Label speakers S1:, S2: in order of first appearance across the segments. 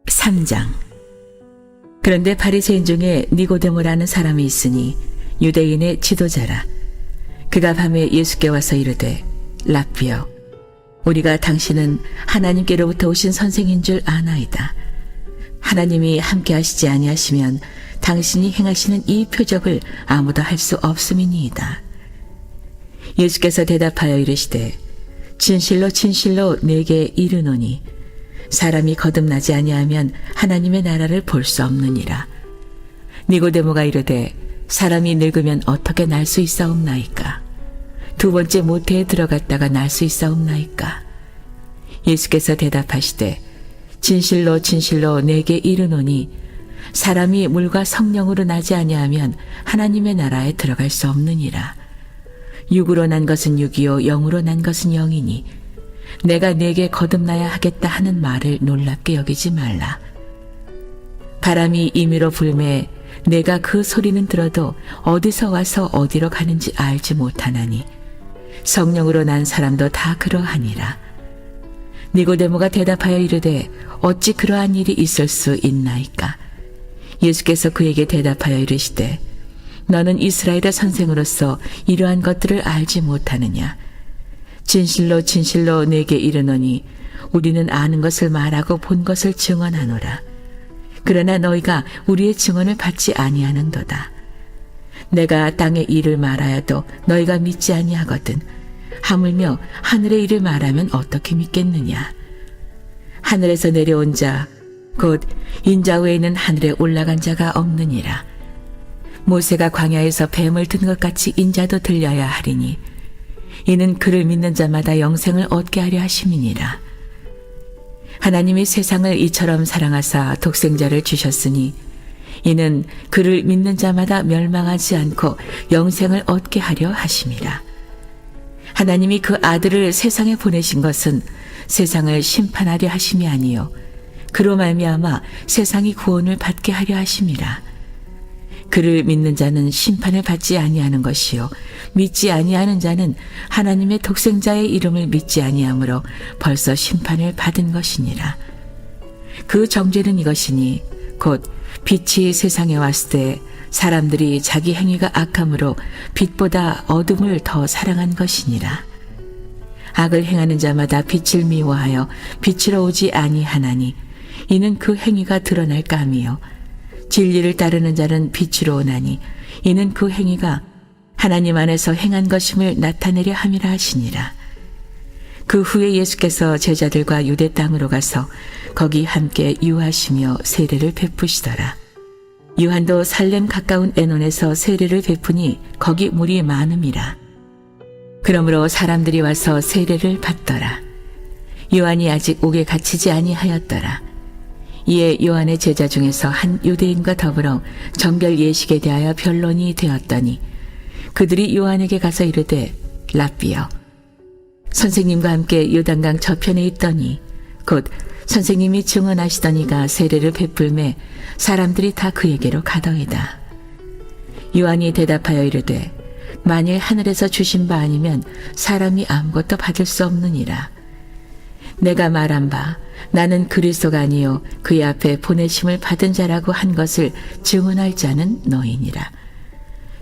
S1: 3장. 그런데 바리새인 중에 니고데모라는 사람이 있으니 유대인의 지도자라. 그가 밤에 예수께 와서 이르되, 랍비여, 우리가 당신은 하나님께로부터 오신 선생인 줄 아나이다. 하나님이 함께 하시지 아니하시면 당신이 행하시는 이 표적을 아무도 할 수 없음이니이다. 예수께서 대답하여 이르시되, 진실로 진실로 내게 이르노니 사람이 거듭나지 아니하면 하나님의 나라를 볼 수 없느니라. 니고데모가 이르되, 사람이 늙으면 어떻게 날 수 있사옵나이까? 두 번째 모태에 들어갔다가 날 수 있사옵나이까? 예수께서 대답하시되, 진실로 진실로 내게 이르노니 사람이 물과 성령으로 나지 아니하면 하나님의 나라에 들어갈 수 없느니라. 육으로 난 것은 육이요 영으로 난 것은 영이니 내가 네게 거듭나야 하겠다 하는 말을 놀랍게 여기지 말라. 바람이 임의로 불매 내가 그 소리는 들어도 어디서 와서 어디로 가는지 알지 못하나니 성령으로 난 사람도 다 그러하니라. 니고데모가 대답하여 이르되, 어찌 그러한 일이 있을 수 있나이까? 예수께서 그에게 대답하여 이르시되, 너는 이스라엘의 선생으로서 이러한 것들을 알지 못하느냐? 진실로 진실로 내게 이르노니 우리는 아는 것을 말하고 본 것을 증언하노라. 그러나 너희가 우리의 증언을 받지 아니하는도다. 내가 땅의 일을 말하여도 너희가 믿지 아니하거든. 하물며 하늘의 일을 말하면 어떻게 믿겠느냐? 하늘에서 내려온 자, 곧 인자 외에는 하늘에 올라간 자가 없느니라. 모세가 광야에서 뱀을 든 것 같이 인자도 들려야 하리니 이는 그를 믿는 자마다 영생을 얻게 하려 하심이니라. 하나님이 세상을 이처럼 사랑하사 독생자를 주셨으니 이는 그를 믿는 자마다 멸망하지 않고 영생을 얻게 하려 하심이라. 하나님이 그 아들을 세상에 보내신 것은 세상을 심판하려 하심이 아니요 그로 말미암아 세상이 구원을 받게 하려 하심이라. 그를 믿는 자는 심판을 받지 아니하는 것이요 믿지 아니하는 자는 하나님의 독생자의 이름을 믿지 아니하므로 벌써 심판을 받은 것이니라. 그 정죄는 이것이니 곧 빛이 세상에 왔을 때 사람들이 자기 행위가 악함으로 빛보다 어둠을 더 사랑한 것이니라. 악을 행하는 자마다 빛을 미워하여 빛으로 오지 아니하나니 이는 그 행위가 드러날까 함이요 진리를 따르는 자는 빛으로 오나니 이는 그 행위가 하나님 안에서 행한 것임을 나타내려 함이라 하시니라. 그 후에 예수께서 제자들과 유대 땅으로 가서 거기 함께 유하시며 세례를 베푸시더라. 요한도 살렘 가까운 에논에서 세례를 베푸니 거기 물이 많음이라. 그러므로 사람들이 와서 세례를 받더라. 요한이 아직 옥에 갇히지 아니하였더라. 이에 요한의 제자 중에서 한 유대인과 더불어 정결 예식에 대하여 변론이 되었더니 그들이 요한에게 가서 이르되, 랍비여, 선생님과 함께 요단강 저편에 있더니 곧 선생님이 증언하시더니가 세례를 베풀매 사람들이 다 그에게로 가더이다. 요한이 대답하여 이르되, 만일 하늘에서 주신 바 아니면 사람이 아무것도 받을 수 없느니라. 내가 말한 바 나는 그리스도가 아니요 그의 앞에 보내심을 받은 자라고 한 것을 증언할 자는 너희니라.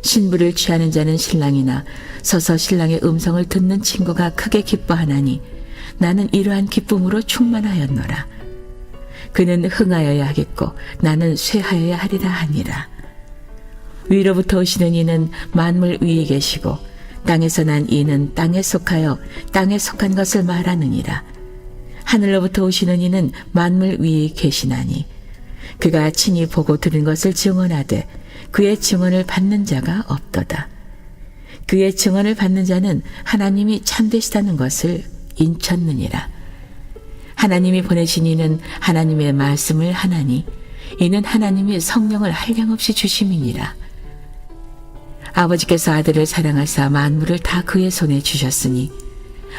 S1: 신부를 취하는 자는 신랑이나 서서 신랑의 음성을 듣는 친구가 크게 기뻐하나니 나는 이러한 기쁨으로 충만하였노라. 그는 흥하여야 하겠고 나는 쇠하여야 하리라 하니라. 위로부터 오시는 이는 만물 위에 계시고 땅에서 난 이는 땅에 속하여 땅에 속한 것을 말하느니라. 하늘로부터 오시는 이는 만물 위에 계시나니 그가 친히 보고 들은 것을 증언하되 그의 증언을 받는 자가 없도다. 그의 증언을 받는 자는 하나님이 참되시다는 것을 인쳤느니라. 하나님이 보내신 이는 하나님의 말씀을 하나니 이는 하나님이 성령을 한량없이 주심이니라. 아버지께서 아들을 사랑하사 만물을 다 그의 손에 주셨으니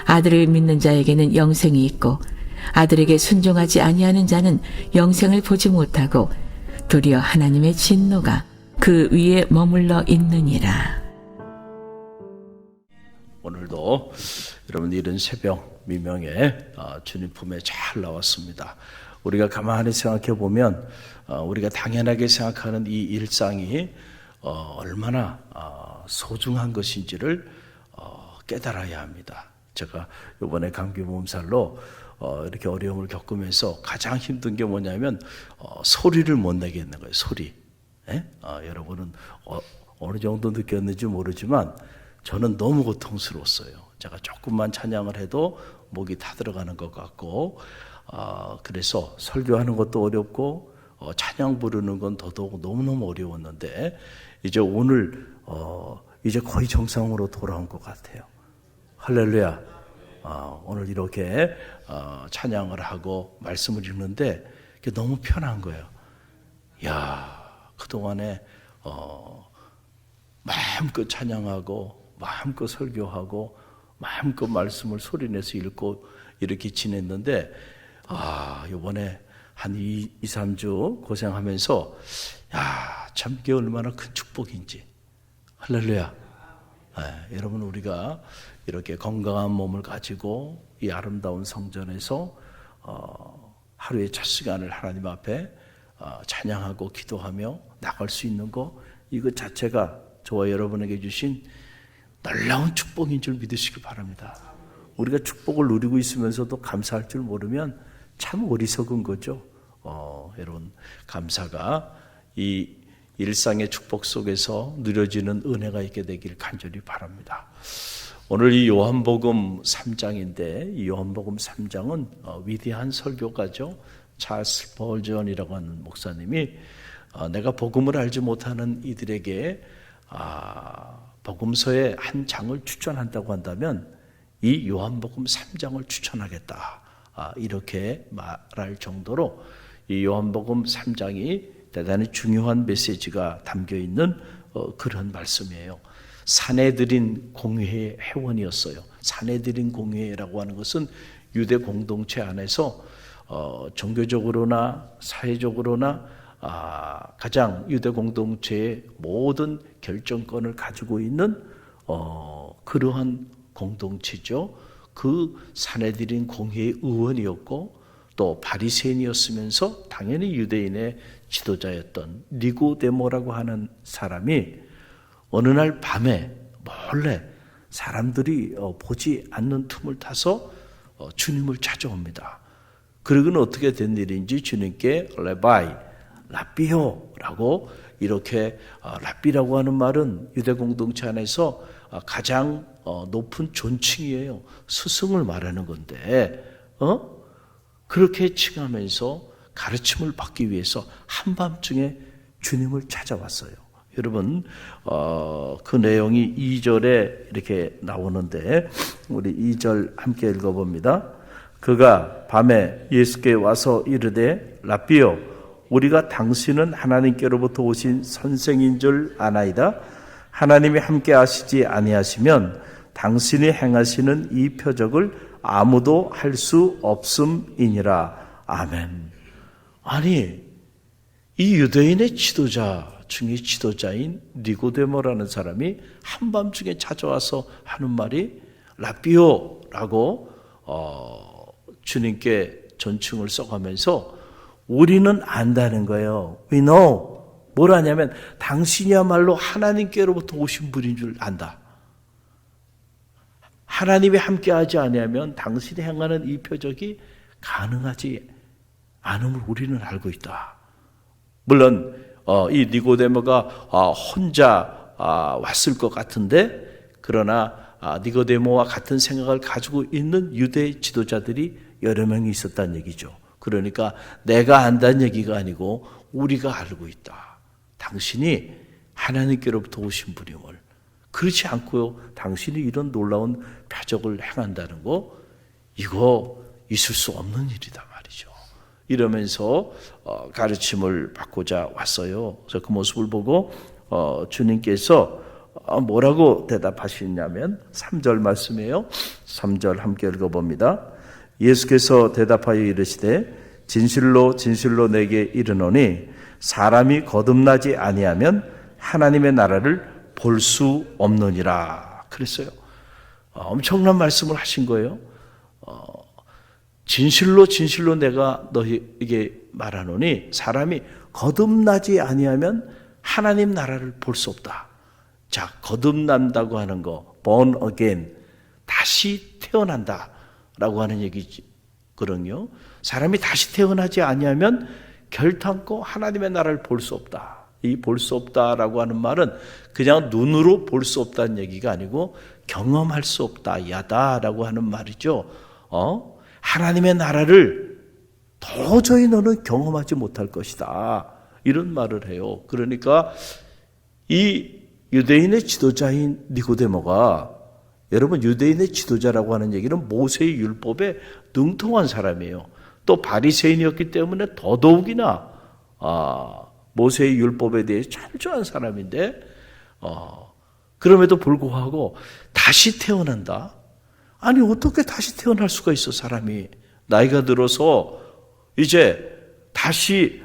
S1: 아들을 믿는 자에게는 영생이 있고 아들에게 순종하지 아니하는 자는 영생을 보지 못하고 도리어 하나님의 진노가 그 위에 머물러 있느니라.
S2: 오늘도 여러분 이른 새벽 미명에 주님 품에 잘 나왔습니다. 우리가 가만히 생각해 보면 우리가 당연하게 생각하는 이 일상이 얼마나 소중한 것인지를 깨달아야 합니다. 제가 이번에 감기 몸살로 이렇게 어려움을 겪으면서 가장 힘든 게 뭐냐면 소리를 못 내겠는 거예요. 소리. 여러분은 어느 정도 느꼈는지 모르지만 저는 너무 고통스러웠어요. 제가 조금만 찬양을 해도 목이 타들어가는 것 같고 그래서 설교하는 것도 어렵고 찬양 부르는 건 더더욱 너무너무 어려웠는데 이제 오늘 이제 거의 정상으로 돌아온 것 같아요. 할렐루야. 오늘 이렇게 찬양을 하고 말씀을 읽는데 너무 편한 거예요. 야, 그동안에 마음껏 찬양하고 마음껏 설교하고 마음껏 말씀을 소리내서 읽고 이렇게 지냈는데 이번에 한 2-3주 고생하면서 참 이게 얼마나 큰 축복인지. 할렐루야. 여러분 우리가 이렇게 건강한 몸을 가지고 이 아름다운 성전에서 하루의 첫 시간을 하나님 앞에 찬양하고 기도하며 나갈 수 있는 거, 이것 자체가 저와 여러분에게 주신 놀라운 축복인 줄 믿으시기 바랍니다. 우리가 축복을 누리고 있으면서도 감사할 줄 모르면 참 어리석은 거죠. 여러분 감사가 이 일상의 축복 속에서 누려지는 은혜가 있게 되길 간절히 바랍니다. 오늘 이 요한복음 3장인데 이 요한복음 3장은 위대한 설교가죠. 찰스 스펄전이라고 하는 목사님이 내가 복음을 알지 못하는 이들에게 복음서의 한 장을 추천한다고 한다면 이 요한복음 3장을 추천하겠다. 이렇게 말할 정도로 이 요한복음 3장이 대단히 중요한 메시지가 담겨있는 그런 말씀이에요. 사내들인 공회의 회원이었어요. 사내들인 공회라고 하는 것은 유대 공동체 안에서 종교적으로나 사회적으로나 가장 유대 공동체의 모든 결정권을 가지고 있는 그러한 공동체죠. 그 사내들인 공회의 의원이었고 또 바리새인이었으면서 당연히 유대인의 지도자였던 니고데모라고 하는 사람이 어느 날 밤에 몰래 사람들이 보지 않는 틈을 타서 주님을 찾아옵니다. 그러고는 어떻게 된 일인지 주님께 라비요라고 이렇게 라비라고 하는 말은 유대 공동체 안에서 가장 높은 존칭이에요. 스승을 말하는 건데 그렇게 칭하면서 가르침을 받기 위해서 한밤중에 주님을 찾아왔어요. 여러분 그 내용이 2절에 이렇게 나오는데 우리 2절 함께 읽어봅니다. 그가 밤에 예수께 와서 이르되 라비요 우리가 당신은 하나님께로부터 오신 선생인 줄 아나이다. 하나님이 함께 하시지 아니하시면 당신이 행하시는 이 표적을 아무도 할 수 없음이니라. 아멘. 아니 이 유대인의 지도자 중에 지도자인 니고데모라는 사람이 한밤중에 찾아와서 하는 말이 라비요라고 주님께 존칭을 써가면서 우리는 안다는 거예요. We know. 뭘 아냐면 당신이야말로 하나님께로부터 오신 분인 줄 안다. 하나님이 함께하지 아니하면 당신이 행하는 이 표적이 가능하지 않음을 우리는 알고 있다. 물론 이 니고데모가 혼자 왔을 것 같은데 그러나 니고데모와 같은 생각을 가지고 있는 유대 지도자들이 여러 명이 있었다는 얘기죠. 그러니까 내가 안다는 얘기가 아니고 우리가 알고 있다. 당신이 하나님께로부터 오신 분임을. 그렇지 않고요. 당신이 이런 놀라운 표적을 행한다는 거 이거 있을 수 없는 일이다 말이죠. 이러면서 가르침을 받고자 왔어요. 그래서 그 모습을 보고 주님께서 뭐라고 대답하시냐면 3절 말씀이에요. 3절 함께 읽어봅니다. 예수께서 대답하여 이르시되 진실로 진실로 내게 이르노니 사람이 거듭나지 아니하면 하나님의 나라를 볼 수 없느니라 그랬어요. 엄청난 말씀을 하신 거예요. 진실로 진실로 내가 너에게 말하노니 사람이 거듭나지 아니하면 하나님 나라를 볼 수 없다. 자, 거듭난다고 하는 거, born again, 다시 태어난다라고 하는 얘기거든요. 사람이 다시 태어나지 아니하면 결탄코 하나님의 나라를 볼 수 없다. 이 볼 수 없다라고 하는 말은 그냥 눈으로 볼 수 없다는 얘기가 아니고 경험할 수 없다, 야다라고 하는 말이죠. 하나님의 나라를 도저히 너는 경험하지 못할 것이다. 이런 말을 해요. 그러니까 이 유대인의 지도자인 니고데모가, 여러분 유대인의 지도자라고 하는 얘기는 모세의 율법에 능통한 사람이에요. 또 바리새인이었기 때문에 더더욱이나 모세의 율법에 대해 철저한 사람인데 그럼에도 불구하고 다시 태어난다? 아니 어떻게 다시 태어날 수가 있어? 사람이 나이가 들어서 이제 다시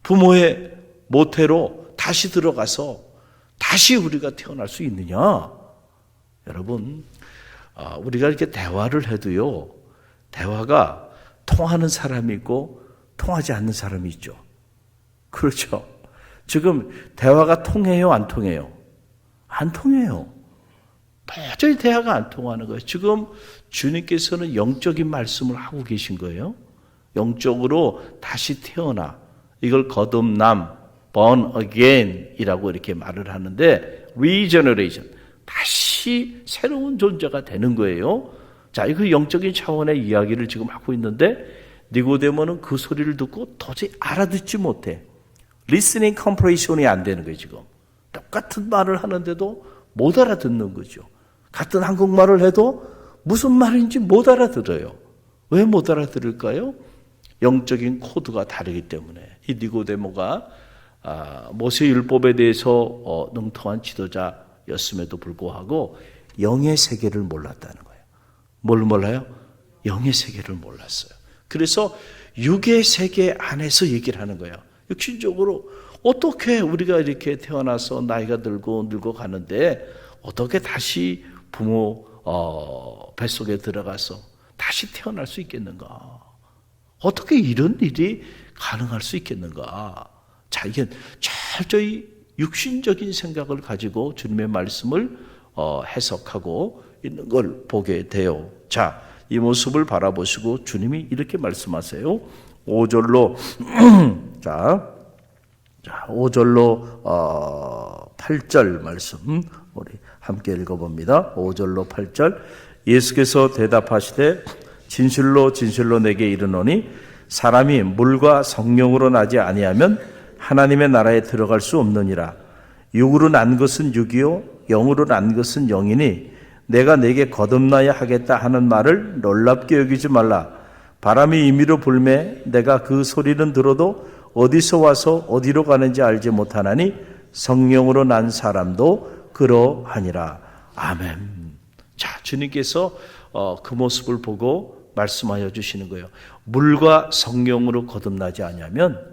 S2: 부모의 모태로 다시 들어가서 다시 우리가 태어날 수 있느냐? 여러분, 우리가 이렇게 대화를 해도요, 대화가 통하는 사람이 있고 통하지 않는 사람이 있죠. 그렇죠. 지금 대화가 통해요, 안 통해요? 안 통해요. 도저히 대화가 안 통하는 거예요. 지금 주님께서는 영적인 말씀을 하고 계신 거예요. 영적으로 다시 태어나, 이걸 거듭남, born again 이라고 이렇게 말을 하는데, regeneration, 다시 새로운 존재가 되는 거예요. 자, 그 영적인 차원의 이야기를 지금 하고 있는데 니고데모는 그 소리를 듣고 도저히 알아듣지 못해. listening comprehension이 안 되는 거예요. 지금 똑같은 말을 하는데도 못 알아듣는 거죠. 같은 한국말을 해도 무슨 말인지 못 알아들어요. 왜 못 알아들을까요? 영적인 코드가 다르기 때문에. 이 니고데모가 모세 율법에 대해서 능통한 지도자였음에도 불구하고 영의 세계를 몰랐다는 거예요. 뭘 몰라요? 영의 세계를 몰랐어요. 그래서 육의 세계 안에서 얘기를 하는 거예요. 육신적으로 어떻게 우리가 이렇게 태어나서 나이가 들고 늙어가는데 어떻게 다시 부모 뱃속에 들어가서 다시 태어날 수 있겠는가? 어떻게 이런 일이 가능할 수 있겠는가? 자, 이게 철저히 육신적인 생각을 가지고 주님의 말씀을 해석하고 있는 걸 보게 돼요. 자, 이 모습을 바라보시고 주님이 이렇게 말씀하세요. 5절로 자 5절로 8절 말씀 우리 함께 읽어봅니다. 5절로 8절. 예수께서 대답하시되 진실로 진실로 내게 이르노니 사람이 물과 성령으로 나지 아니하면 하나님의 나라에 들어갈 수 없느니라. 육으로 난 것은 육이요 영으로 난 것은 영이니 내가 내게 거듭나야 하겠다 하는 말을 놀랍게 여기지 말라. 바람이 임의로 불매 내가 그 소리는 들어도 어디서 와서 어디로 가는지 알지 못하나니 성령으로 난 사람도 그러하니라. 아멘. 자, 주님께서 그 모습을 보고 말씀하여 주시는 거예요. 물과 성령으로 거듭나지 아니하면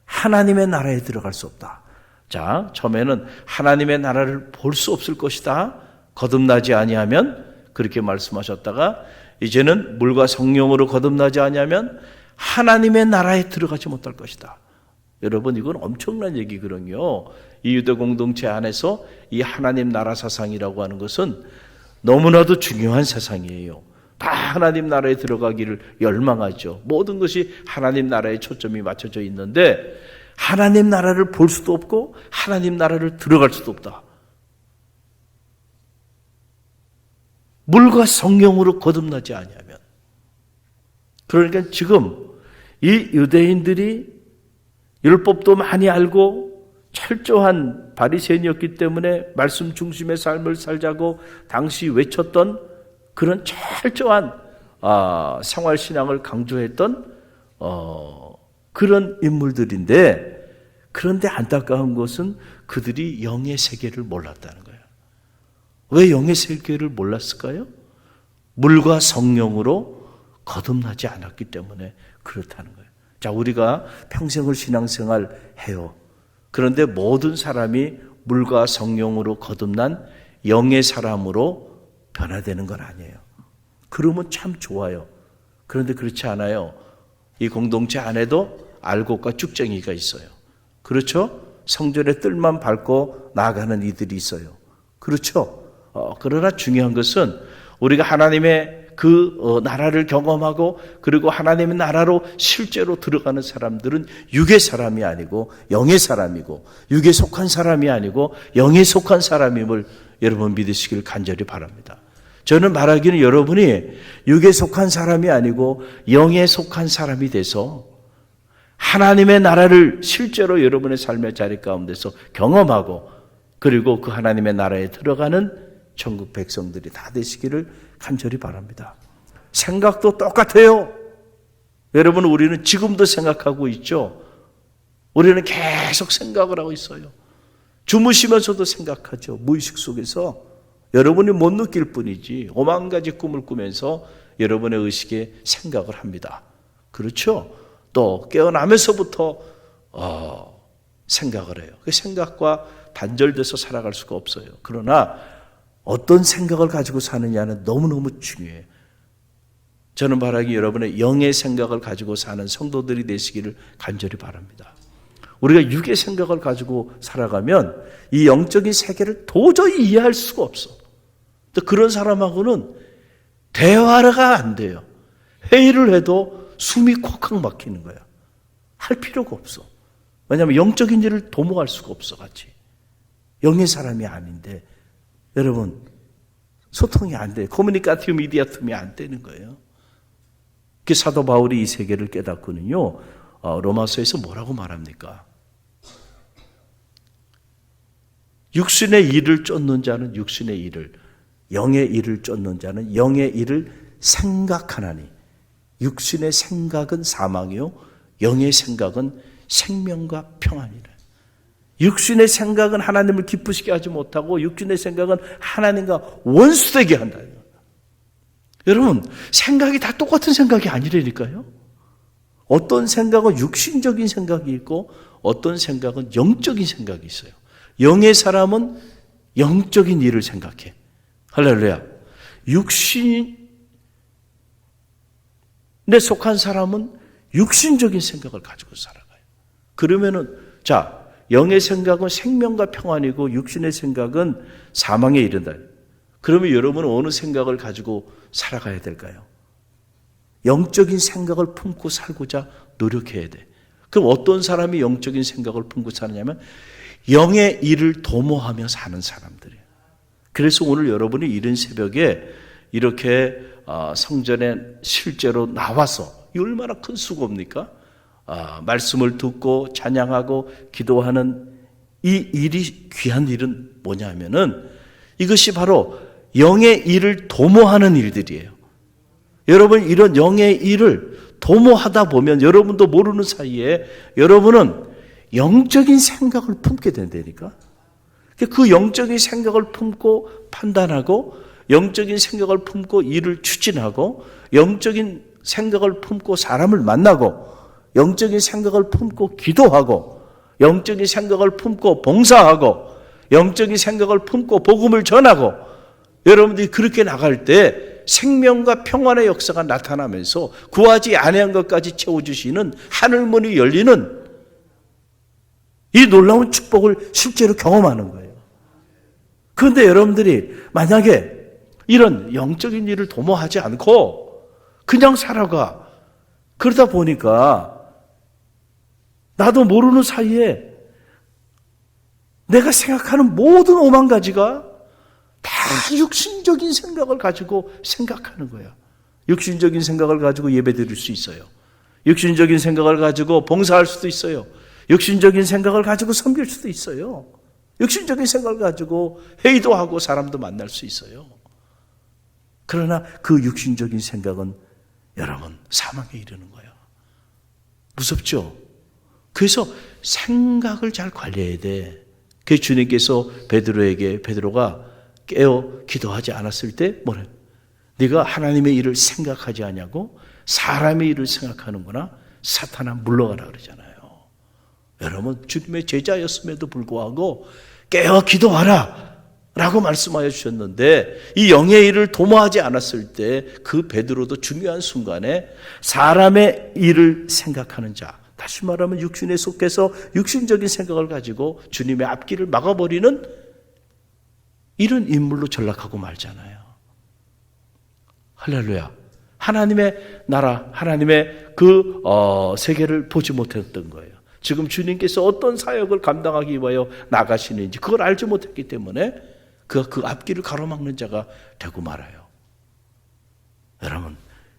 S2: 하나님의 나라에 들어갈 수 없다. 자, 처음에는 하나님의 나라를 볼 수 없을 것이다. 거듭나지 아니하면 그렇게 말씀하셨다가 이제는 물과 성령으로 거듭나지 아니하면 하나님의 나라에 들어가지 못할 것이다. 여러분, 이건 엄청난 얘기거든요. 이 유대 공동체 안에서 이 하나님 나라 사상이라고 하는 것은 너무나도 중요한 사상이에요. 다 하나님 나라에 들어가기를 열망하죠. 모든 것이 하나님 나라에 초점이 맞춰져 있는데 하나님 나라를 볼 수도 없고 하나님 나라를 들어갈 수도 없다. 물과 성령으로 거듭나지 아니하면. 그러니까 지금 이 유대인들이 율법도 많이 알고 철저한 바리새인이었기 때문에 말씀 중심의 삶을 살자고 당시 외쳤던 그런 철저한 생활신앙을 강조했던 그런 인물들인데, 그런데 안타까운 것은 그들이 영의 세계를 몰랐다는 거예요. 왜 영의 세계를 몰랐을까요? 물과 성령으로 거듭나지 않았기 때문에 그렇다는 거예요. 자, 우리가 평생을 신앙생활 해요. 그런데 모든 사람이 물과 성령으로 거듭난 영의 사람으로 변화되는 건 아니에요. 그러면 참 좋아요. 그런데 그렇지 않아요. 이 공동체 안에도 알곡과 쭉쟁이가 있어요. 그렇죠? 성전의 뜰만 밟고 나아가는 이들이 있어요. 그렇죠? 그러나 중요한 것은 우리가 하나님의 그 나라를 경험하고 그리고 하나님의 나라로 실제로 들어가는 사람들은 육의 사람이 아니고 영의 사람이고 육에 속한 사람이 아니고 영에 속한 사람임을 여러분 믿으시길 간절히 바랍니다. 저는 말하기는 여러분이 육에 속한 사람이 아니고 영에 속한 사람이 돼서 하나님의 나라를 실제로 여러분의 삶의 자리 가운데서 경험하고 그리고 그 하나님의 나라에 들어가는 천국 백성들이 다 되시기를 간절히 바랍니다. 생각도 똑같아요. 여러분, 우리는 지금도 생각하고 있죠. 우리는 계속 생각을 하고 있어요. 주무시면서도 생각하죠. 무의식 속에서 여러분이 못 느낄 뿐이지 오만 가지 꿈을 꾸면서 여러분의 의식에 생각을 합니다. 그렇죠? 또 깨어나면서부터 생각을 해요. 그 생각과 단절돼서 살아갈 수가 없어요. 그러나 어떤 생각을 가지고 사느냐는 너무너무 중요해요. 저는 바라기 여러분의 영의 생각을 가지고 사는 성도들이 되시기를 간절히 바랍니다. 우리가 육의 생각을 가지고 살아가면 이 영적인 세계를 도저히 이해할 수가 없어. 또 그런 사람하고는 대화가 안 돼요. 회의를 해도 숨이 콕콕 막히는 거야. 할 필요가 없어. 왜냐하면 영적인 일을 도모할 수가 없어 같이. 영의 사람이 아닌데 여러분 소통이 안 돼요. 커뮤니카티브 미디아툼이 안 되는 거예요. 그 사도 바울이 이 세계를 깨닫고는요. 로마서에서 뭐라고 말합니까? 육신의 일을 쫓는 자는 육신의 일을, 영의 일을 쫓는 자는 영의 일을 생각하나니 육신의 생각은 사망이요 영의 생각은 생명과 평안이라. 육신의 생각은 하나님을 기쁘시게 하지 못하고 육신의 생각은 하나님과 원수되게 한다. 여러분, 생각이 다 똑같은 생각이 아니라니까요. 어떤 생각은 육신적인 생각이 있고 어떤 생각은 영적인 생각이 있어요. 영의 사람은 영적인 일을 생각해. 할렐루야. 육신에 속한 사람은 육신적인 생각을 가지고 살아가요. 그러면은 영의 생각은 생명과 평안이고 육신의 생각은 사망에 이른다. 그러면 여러분은 어느 생각을 가지고 살아가야 될까요? 영적인 생각을 품고 살고자 노력해야 돼. 그럼 어떤 사람이 영적인 생각을 품고 사느냐면 영의 일을 도모하며 사는 사람들이에요. 그래서 오늘 여러분이 이른 새벽에 이렇게 성전에 실제로 나와서 이 얼마나 큰 수고입니까? 말씀을 듣고 찬양하고 기도하는 이 일이 귀한 일은 뭐냐면은 이것이 바로 영의 일을 도모하는 일들이에요. 여러분 이런 영의 일을 도모하다 보면 여러분도 모르는 사이에 여러분은 영적인 생각을 품게 된다니까. 그 영적인 생각을 품고 판단하고 영적인 생각을 품고 일을 추진하고 영적인 생각을 품고 사람을 만나고 영적인 생각을 품고 기도하고 영적인 생각을 품고 봉사하고 영적인 생각을 품고 복음을 전하고 여러분들이 그렇게 나갈 때 생명과 평안의 역사가 나타나면서 구하지 아니한 것까지 채워주시는 하늘문이 열리는 이 놀라운 축복을 실제로 경험하는 거예요. 그런데 여러분들이 만약에 이런 영적인 일을 도모하지 않고 그냥 살아가 그러다 보니까 나도 모르는 사이에 내가 생각하는 모든 오만 가지가 다 육신적인 생각을 가지고 생각하는 거야. 육신적인 생각을 가지고 예배드릴 수 있어요. 육신적인 생각을 가지고 봉사할 수도 있어요. 육신적인 생각을 가지고 섬길 수도 있어요. 육신적인 생각을 가지고 회의도 하고 사람도 만날 수 있어요. 그러나 그 육신적인 생각은 여러분 사망에 이르는 거예요. 무섭죠? 그래서 생각을 잘 관리해야 돼. 그 주님께서 베드로가 깨어 기도하지 않았을 때 뭐래? 네가 하나님의 일을 생각하지 않냐고 사람의 일을 생각하는구나. 사탄아 물러가라 그러잖아요. 여러분 주님의 제자였음에도 불구하고 깨어 기도하라. 라고 말씀하여 주셨는데 이 영의 일을 도모하지 않았을 때 그 베드로도 중요한 순간에 사람의 일을 생각하는 자, 다시 말하면 육신에 속해서 육신적인 생각을 가지고 주님의 앞길을 막아버리는 이런 인물로 전락하고 말잖아요. 할렐루야. 하나님의 나라, 하나님의 그 세계를 보지 못했던 거예요. 지금 주님께서 어떤 사역을 감당하기 위하여 나가시는지 그걸 알지 못했기 때문에 그 앞길을 가로막는 자가 되고 말아요. 여러분,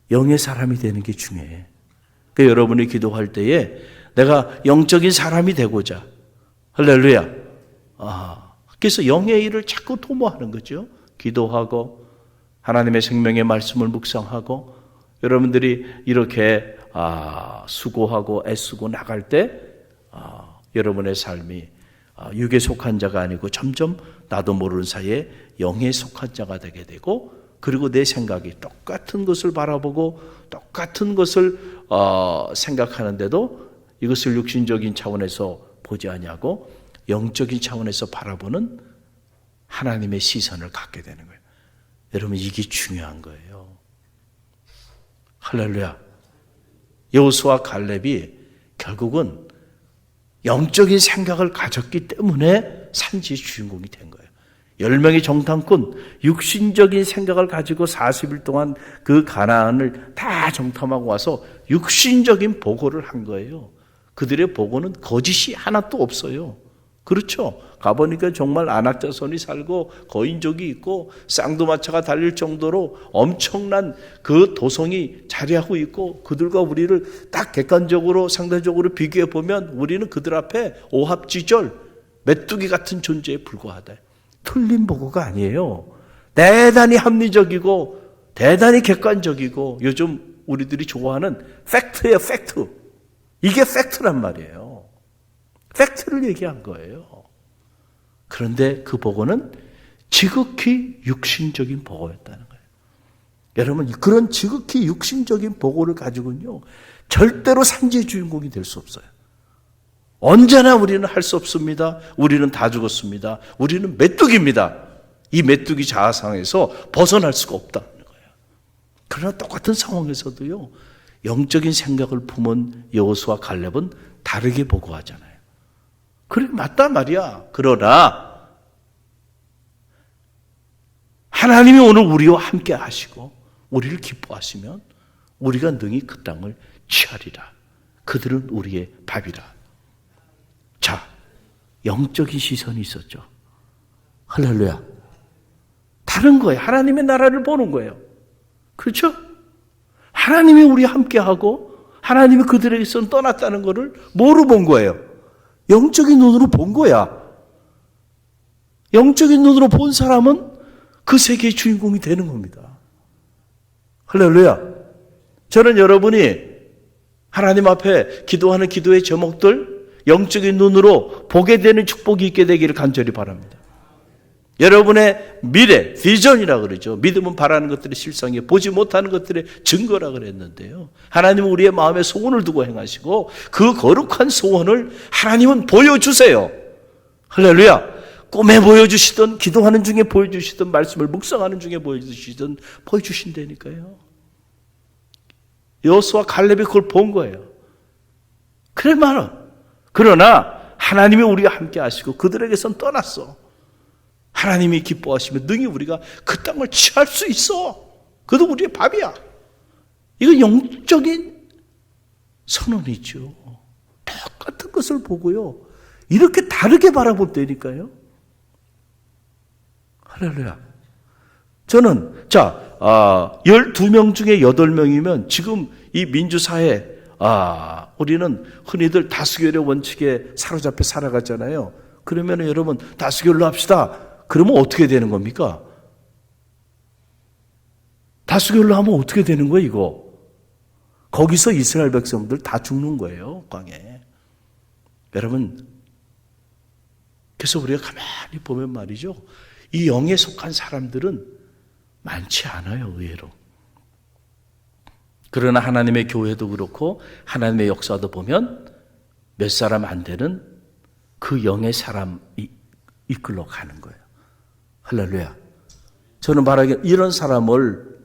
S2: 영의 사람이 되는 게 중요해. 그러니까 여러분이 기도할 때에 내가 영적인 사람이 되고자, 할렐루야. 그래서 영의 일을 자꾸 도모하는 거죠. 기도하고 하나님의 생명의 말씀을 묵상하고 여러분들이 이렇게 수고하고 애쓰고 나갈 때 여러분의 삶이 육에 속한 자가 아니고 점점 나도 모르는 사이에 영에 속한 자가 되게 되고 그리고 내 생각이 똑같은 것을 바라보고 똑같은 것을 생각하는데도 이것을 육신적인 차원에서 보지 아니하고 영적인 차원에서 바라보는 하나님의 시선을 갖게 되는 거예요. 여러분 이게 중요한 거예요. 할렐루야. 여호수아 갈렙이 결국은 영적인 생각을 가졌기 때문에 산지의 주인공이 된 거예요. 10명의 정탐꾼, 육신적인 생각을 가지고 40일 동안 그 가나안을 다 정탐하고 와서 육신적인 보고를 한 거예요. 그들의 보고는 거짓이 하나도 없어요. 그렇죠? 가보니까 정말 안악자손이 살고 거인족이 있고 쌍두마차가 달릴 정도로 엄청난 그 도성이 자리하고 있고 그들과 우리를 딱 객관적으로 상대적으로 비교해 보면 우리는 그들 앞에 오합지졸 메뚜기 같은 존재에 불과하다. 틀린 보고가 아니에요. 대단히 합리적이고 대단히 객관적이고 요즘 우리들이 좋아하는 팩트예요. 팩트. 이게 팩트란 말이에요. 팩트를 얘기한 거예요. 그런데 그 보고는 지극히 육신적인 보고였다는 거예요. 여러분 그런 지극히 육신적인 보고를 가지고는요 절대로 산지의 주인공이 될 수 없어요. 언제나 우리는 할 수 없습니다. 우리는 다 죽었습니다. 우리는 메뚜기입니다. 이 메뚜기 자아상에서 벗어날 수가 없다는 거예요. 그러나 똑같은 상황에서도요 영적인 생각을 품은 여호수아 갈렙은 다르게 보고하잖아요. 그래 맞단 말이야. 그러나 하나님이 오늘 우리와 함께 하시고 우리를 기뻐하시면 우리가 능히 그 땅을 취하리라. 그들은 우리의 밥이라. 자, 영적인 시선이 있었죠. 할렐루야. 다른 거예요. 하나님의 나라를 보는 거예요. 그렇죠? 하나님이 우리와 함께하고 하나님이 그들에게서 떠났다는 것을 뭐로 본 거예요? 영적인 눈으로 본 거야. 영적인 눈으로 본 사람은 그 세계의 주인공이 되는 겁니다. 할렐루야. 저는 여러분이 하나님 앞에 기도하는 기도의 제목들 영적인 눈으로 보게 되는 축복이 있게 되기를 간절히 바랍니다. 여러분의 미래, 비전이라고 그러죠. 믿음은 바라는 것들의 실상에 보지 못하는 것들의 증거라고 그랬는데요. 하나님은 우리의 마음에 소원을 두고 행하시고 그 거룩한 소원을 하나님은 보여주세요. 할렐루야. 꿈에 보여주시든 기도하는 중에 보여주시든 말씀을 묵상하는 중에 보여주시든 보여주신다니까요. 여호수아 갈렙이 그걸 본 거예요. 그래 말은 그러나 하나님이 우리가 함께 하시고 그들에게선 떠났어. 하나님이 기뻐하시면 능히 우리가 그 땅을 취할 수 있어. 그도 우리의 밥이야. 이건 영적인 선언이죠. 똑같은 것을 보고요. 이렇게 다르게 바라본다니까요. 할렐루야. 저는 12명 중에 8명이면 지금 이 민주사회 우리는 흔히들 다수결의 원칙에 사로잡혀 살아가잖아요. 그러면 여러분 다수결로 합시다. 그러면 어떻게 되는 겁니까? 다수결로 하면 어떻게 되는 거예요, 이거? 거기서 이스라엘 백성들 다 죽는 거예요, 광야에. 여러분, 그래서 우리가 가만히 보면 말이죠. 이 영에 속한 사람들은 많지 않아요, 의외로. 그러나 하나님의 교회도 그렇고 하나님의 역사도 보면 몇 사람 안 되는 그 영의 사람이 이끌러 가는 거예요. 할렐루야. 저는 말하기에 이런 사람을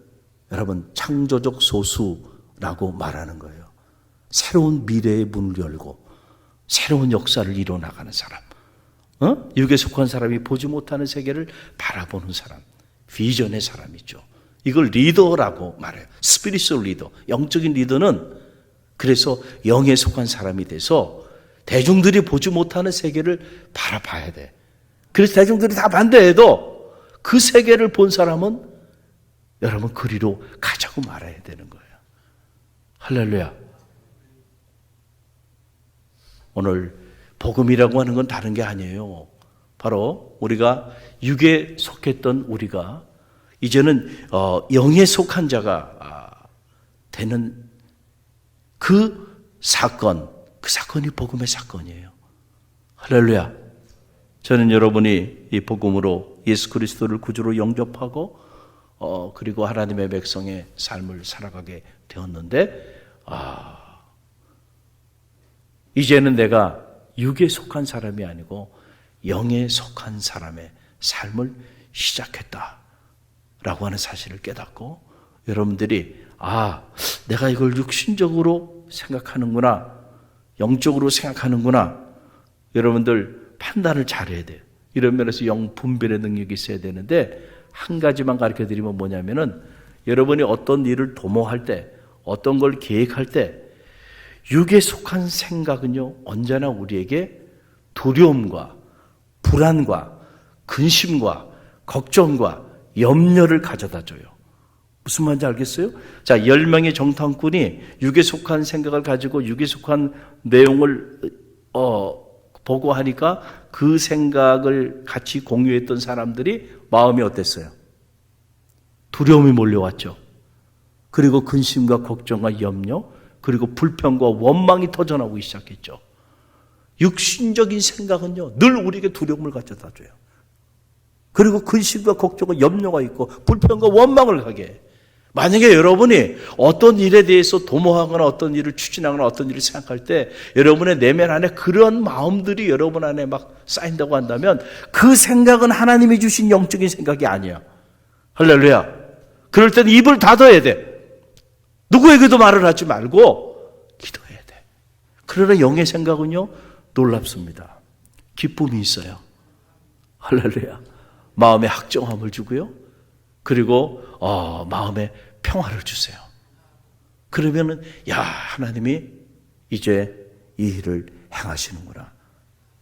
S2: 여러분 창조적 소수라고 말하는 거예요. 새로운 미래의 문을 열고 새로운 역사를 이뤄나가는 사람. 육에 속한 사람이 보지 못하는 세계를 바라보는 사람. 비전의 사람이죠. 이걸 리더라고 말해요. 스피리추얼 리더. 영적인 리더는 그래서 영에 속한 사람이 돼서 대중들이 보지 못하는 세계를 바라봐야 돼. 그래서 대중들이 다 반대해도 그 세계를 본 사람은 여러분 그리로 가자고 말해야 되는 거예요. 할렐루야. 오늘 복음이라고 하는 건 다른 게 아니에요. 바로 우리가 육에 속했던 우리가 이제는 영에 속한 자가 되는 그 사건이 복음의 사건이에요. 할렐루야. 저는 여러분이 이 복음으로 예수 그리스도를 구주로 영접하고 그리고 하나님의 백성의 삶을 살아가게 되었는데 이제는 내가 육에 속한 사람이 아니고 영에 속한 사람의 삶을 시작했다라고 하는 사실을 깨닫고 여러분들이 내가 이걸 육신적으로 생각하는구나, 영적으로 생각하는구나. 여러분들 판단을 잘해야 돼요. 이런 면에서 영 분별의 능력이 있어야 되는데 한 가지만 가르쳐 드리면 뭐냐면은 여러분이 어떤 일을 도모할 때, 어떤 걸 계획할 때 육에 속한 생각은요 언제나 우리에게 두려움과 불안과 근심과 걱정과 염려를 가져다 줘요. 무슨 말인지 알겠어요? 자, 10명의 정탐꾼이 육에 속한 생각을 가지고 육에 속한 내용을 보고 하니까 그 생각을 같이 공유했던 사람들이 마음이 어땠어요? 두려움이 몰려왔죠. 그리고 근심과 걱정과 염려, 그리고 불평과 원망이 터져나오기 시작했죠. 육신적인 생각은요 늘 우리에게 두려움을 가져다 줘요. 그리고 근심과 걱정과 염려가 있고 불평과 원망을 하게 해요. 만약에 여러분이 어떤 일에 대해서 도모하거나 어떤 일을 추진하거나 어떤 일을 생각할 때 여러분의 내면 안에 그런 마음들이 여러분 안에 막 쌓인다고 한다면 그 생각은 하나님이 주신 영적인 생각이 아니야. 할렐루야. 그럴 때는 입을 닫아야 돼. 누구에게도 말을 하지 말고 기도해야 돼. 그러나 영의 생각은요 놀랍습니다. 기쁨이 있어요. 할렐루야. 마음에 학정함을 주고요. 그리고 마음에 평화를 주세요. 그러면은 하나님이 이제 이 일을 행하시는구나.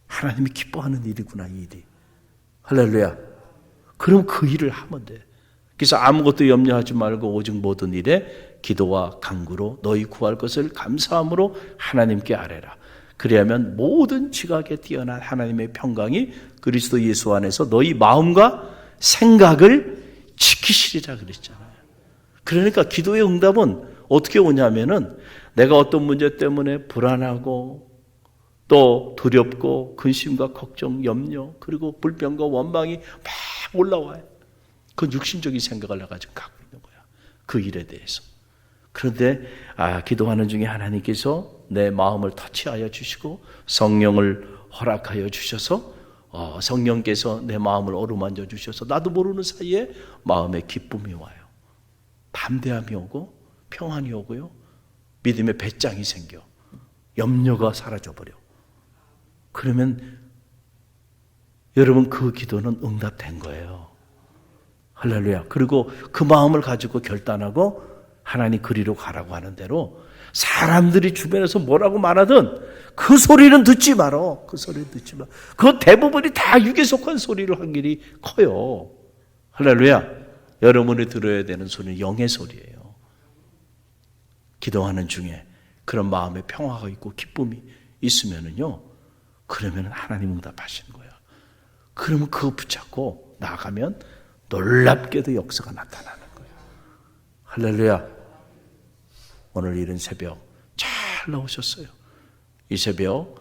S2: 하나님이 기뻐하는 일이구나, 이 일이. 할렐루야. 그럼 그 일을 하면 돼. 그래서 아무것도 염려하지 말고 오직 모든 일에 기도와 간구로 너희 구할 것을 감사함으로 하나님께 아뢰라. 그리하면 모든 지각에 뛰어난 하나님의 평강이 그리스도 예수 안에서 너희 마음과 생각을 지키시리라 그랬잖아요. 그러니까 기도의 응답은 어떻게 오냐면은 내가 어떤 문제 때문에 불안하고 또 두렵고 근심과 걱정, 염려 그리고 불평과 원망이 막 올라와요. 그 육신적인 생각을 내가 지금 갖고 있는 거야. 그 일에 대해서. 그런데 기도하는 중에 하나님께서 내 마음을 터치하여 주시고 성령을 허락하여 주셔서 성령께서 내 마음을 어루만져 주셔서 나도 모르는 사이에 마음에 기쁨이 와요. 담대함이 오고 평안이 오고요. 믿음의 배짱이 생겨. 염려가 사라져버려. 그러면 여러분 그 기도는 응답된 거예요. 할렐루야. 그리고 그 마음을 가지고 결단하고 하나님 그리로 가라고 하는 대로 사람들이 주변에서 뭐라고 말하든 그 소리는 듣지 말어. 그 소리는 듣지 마. 그 대부분이 다 육에 속한 소리를 확률이 커요. 할렐루야. 여러분이 들어야 되는 소리는 영의 소리예요. 기도하는 중에 그런 마음에 평화가 있고 기쁨이 있으면은요, 그러면 하나님 응답하시는 거예요. 그러면 그거 붙잡고 나가면 놀랍게도 역사가 나타나는 거예요. 할렐루야. 오늘 이른 새벽 잘 나오셨어요. 이 새벽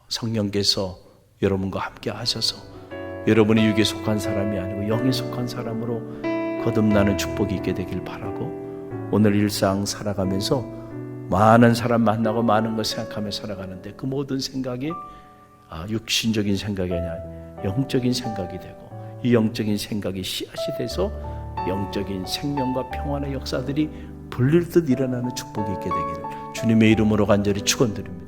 S2: 성령께서 여러분과 함께 하셔서 여러분이 육에 속한 사람이 아니고 영에 속한 사람으로 거듭나는 축복이 있게 되길 바라고 오늘 일상 살아가면서 많은 사람 만나고 많은 걸 생각하며 살아가는데 그 모든 생각이 육신적인 생각이 아니라 영적인 생각이 되고 이 영적인 생각이 씨앗이 돼서 영적인 생명과 평안의 역사들이 불릴 듯 일어나는 축복이 있게 되기를 주님의 이름으로 간절히 축원드립니다.